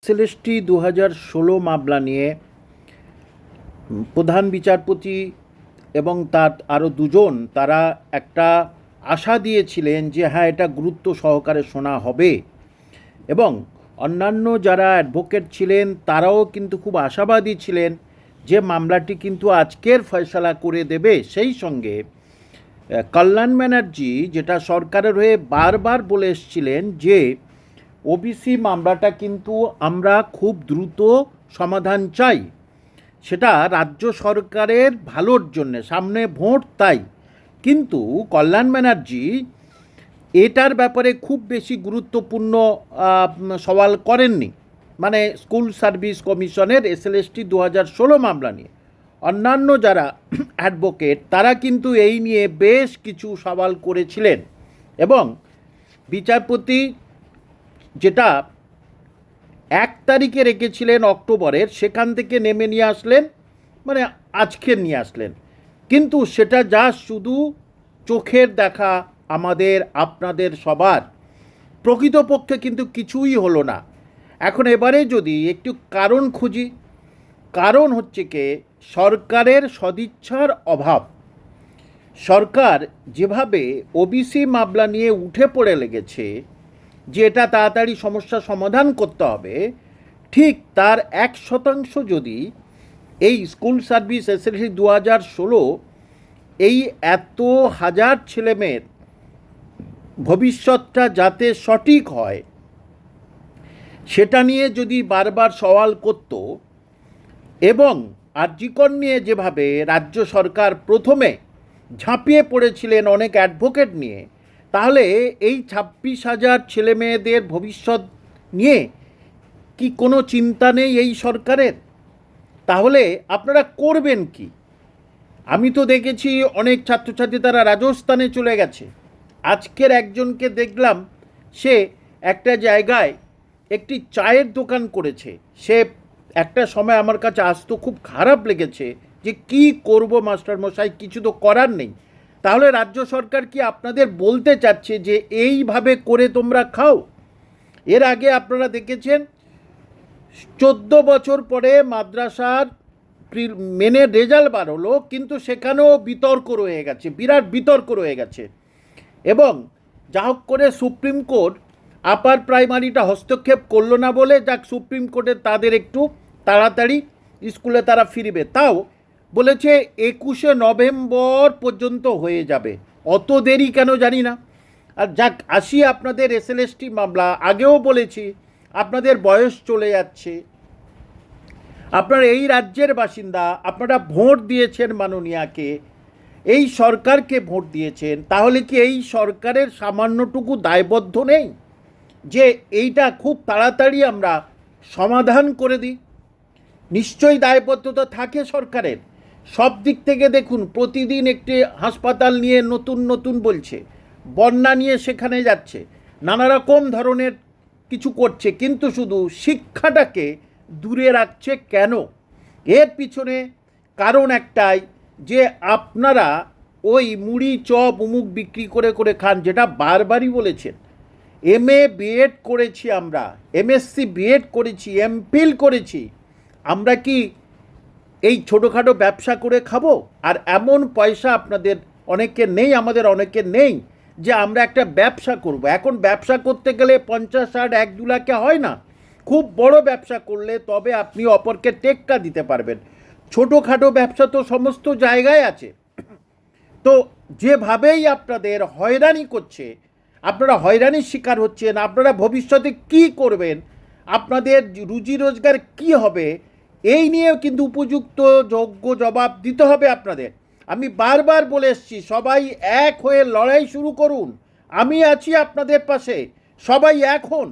SLST 2016 মামলা নিয়ে প্রধান বিচারপতি এবং তার আরও দুজন তারা একটা আশা দিয়েছিলেন যে হ্যাঁ এটা গুরুত্ব সহকারে শোনা হবে, এবং অন্যান্য যারা অ্যাডভোকেট ছিলেন তারাও কিন্তু খুব আশাবাদী ছিলেন যে মামলাটি কিন্তু আজকের ফয়সালা করে দেবে। সেই সঙ্গে কল্যাণ ব্যানার্জি যেটা সরকারের হয়ে বারবার বলে এসেছিলেন যে ওবিসি মামলাটা কিন্তু আমরা খুব দ্রুত সমাধান চাই, সেটা রাজ্য সরকারের ভালোর জন্যে, সামনে ভোট তাই। কিন্তু কল্যাণ ব্যানার্জি এটার ব্যাপারে খুব বেশি গুরুত্বপূর্ণ সওয়াল করেননি, মানে স্কুল সার্ভিস কমিশনের এসএলএসটি 2016 মামলা নিয়ে। অন্যান্য যারা অ্যাডভোকেট তারা কিন্তু এই নিয়ে বেশ কিছু সওয়াল করেছিলেন, এবং বিচারপতি যেটা 1 তারিখে রেখেছিলেন অক্টোবরের, সেখান থেকে নেমে নিয়ে আসলেন, মানে আজকে নিয়ে আসলেন। কিন্তু সেটা যা শুধু চোখের দেখা আমাদের আপনাদের সবার, প্রকৃতপক্ষে কিন্তু কিছুই হলো না। এখন এবারে যদি একটু কারণ খুঁজি, কারণ হচ্ছে কি সরকারের সদিচ্ছার অভাব। সরকার যেভাবে ওবিসি মামলা নিয়ে উঠে পড়ে লেগেছে যে এটা তাড়াতাড়ি সমস্যা সমাধান করতে হবে, ঠিক তার 1% যদি এই স্কুল সার্ভিস এসএলএসটি 2016 এই এত হাজার ছেলেমেয়ের ভবিষ্যৎটা যাতে সঠিক হয় সেটা নিয়ে যদি বারবার সওয়াল করত, এবং আরজিকর নিয়ে যেভাবে রাজ্য সরকার প্রথমে ঝাঁপিয়ে পড়েছিলেন অনেক অ্যাডভোকেট নিয়ে, তাহলে এই 26,000 ছেলেমেয়েদের ভবিষ্যৎ নিয়ে কি কোনো চিন্তা নেই এই সরকারের? তাহলে আপনারা করবেন কি? আমি তো দেখেছি অনেক ছাত্রছাত্রী তারা রাজস্থানে চলে গেছে। আজকের একজনকে দেখলাম সে একটা জায়গায় একটি চায়ের দোকান করেছে। সে একটা সময় আমার কাছে আসতো, খুব খারাপ লেগেছে যে কি করব মাস্টারমশাই, কিছু তো করার নেই। তাহলে রাজ্য সরকার কি আপনাদের বলতে চাচ্ছে যে এইভাবে করে তোমরা খাও? এর আগে আপনারা দেখেছেন 14 বছর পরে মাদ্রাসার মেনের রেজাল্ট বার হলো, কিন্তু সেখানেও বিতর্ক রয়ে গেছে, বিরাট বিতর্ক রয়ে গেছে। এবং যা হোক করে সুপ্রিম কোর্ট আপার প্রাইমারিটা হস্তক্ষেপ করলো না বলে যাক, সুপ্রিম কোর্টে তাদের একটু তাড়াতাড়ি স্কুলে তারা ফিরবে, তাও বলেছে 21শে নভেম্বর পর্যন্ত হয়ে যাবে। অত দেরি কেন জানি না। আর যাক, আসি আপনাদের এসএলএসটি মামলা। আগেও বলেছি আপনাদের বয়স চলে যাচ্ছে, আপনারা এই রাজ্যের বাসিন্দা, আপনারা ভোট দিয়েছেন মাননীয়াকে, এই সরকারকে ভোট দিয়েছেন, তাহলে কি এই সরকারের সামান্যটুকু দায়বদ্ধ নেই যে এইটা খুব তাড়াতাড়ি আমরা সমাধান করে দিই? নিশ্চয়ই দায়বদ্ধতা থাকে সরকারের। সব দিক থেকে দেখুন, প্রতিদিন একটি হাসপাতাল নিয়ে নতুন নতুন বলছে, বন্যা নিয়ে সেখানে যাচ্ছে, নানা রকম ধরনের কিছু করছে, কিন্তু শুধু শিক্ষাটাকে দূরে রাখছে কেন? এর পিছনে কারণ একটাই, যে আপনারা ওই মুড়ি চপ উমুক বিক্রি করে করে খান, যেটা বারবারই বলেছেন। এমএ বিএড করেছি আমরা, এমএসসি বিএড করেছি, এমফিল করেছি, আমরা কি এই ছোটোখাটো ব্যবসা করে খাবো? আর এমন পয়সা আপনাদের অনেকের নেই, আমাদের অনেকের নেই যে আমরা একটা ব্যবসা করব। এখন ব্যবসা করতে গেলে 50, 60, 1-2 লাখে হয় না। খুব বড় ব্যবসা করলে তবে আপনি অপরকে টেক্কা দিতে পারবেন। ছোটোখাটো ব্যবসা তো সমস্ত জায়গায় আছে। তো যেভাবেই আপনাদের হয়রানি করছে, আপনারা হয়রানির শিকার হচ্ছেন। আপনারা ভবিষ্যতে কি করবেন, আপনাদের রুজি রোজগার কি হবে, এই নিয়েও কিন্তু উপযুক্ত যোগ্য জবাব দিতে হবে আপনাদের। আমি বারবার বলে এসেছি, সবাই এক হয়ে লড়াই শুরু করুন, আমি আছি আপনাদের পাশে, সবাই এক হন।